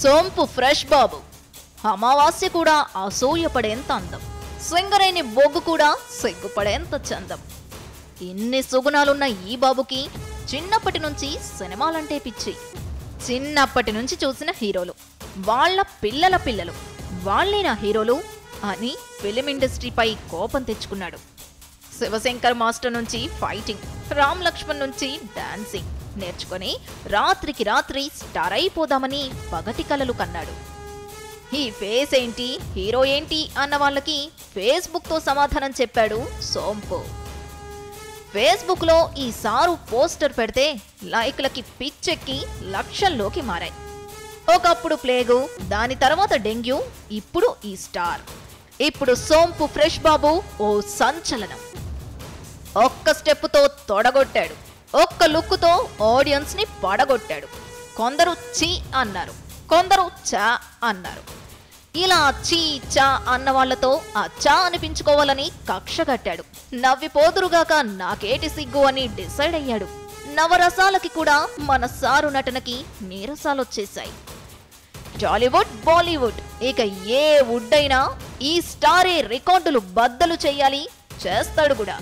సోంపు ఫ్రెష్ బాబు అమావాస్య కూడా అసూయపడేంత అందం, సింగరేణి బొగ్గు కూడా సిగ్గుపడేంత చందం. ఇన్ని సుగుణాలున్న ఈ బాబుకి చిన్నప్పటి నుంచి సినిమాలంటే పిచ్చి. చిన్నప్పటి నుంచి చూసిన హీరోలు, వాళ్ళ పిల్లల పిల్లలు వాళ్ళే నా హీరోలు అని ఫిలిం ఇండస్ట్రీపై కోపం తెచ్చుకున్నాడు. శివశంకర్ మాస్టర్ నుంచి ఫైటింగ్, రామ్ లక్ష్మణ్ నుంచి డాన్సింగ్ నేర్చుకొని రాత్రికి రాత్రి స్టార్ అయిపోదామని పగటి కలలు కన్నాడు. ఈ ఫేస్ ఏంటి, హీరో ఏంటి అన్న వాళ్ళకి ఫేస్బుక్తో సమాధానం చెప్పాడు సోంపు. ఫేస్బుక్లో ఈ సారు పోస్టర్ పెడితే లైక్లకి పిచ్చెక్కి లక్షల్లోకి మారాయి. ఒకప్పుడు ప్లేగు, దాని తర్వాత డెంగ్యూ, ఇప్పుడు ఈ స్టార్. ఇప్పుడు సోంపు ఫ్రెష్ బాబు ఓ సంచలనం. ఒక్క స్టెప్పుతో తొడగొట్టాడు, ఒక్క లుక్కుతో ఆడియన్స్ ని పడగొట్టాడు. కొందరు చీ అన్నారు, కొందరు చా అన్నారు. ఇలా చీ చా అన్న వాళ్లతో ఆ చా అనిపించుకోవాలని కక్ష కట్టాడు. నవ్విపోదురుగాక నాకేటి సిగ్గు అని డిసైడ్ అయ్యాడు. నవరసాలకి కూడా మన సారు నటనకి నీరసాలొచ్చేశాయి. టాలీవుడ్, బాలీవుడ్, ఇక ఏ వుడ్ అయినా ఈ స్టారే రికార్డులు బద్దలు చెయ్యాలి, చేస్తాడు కూడా.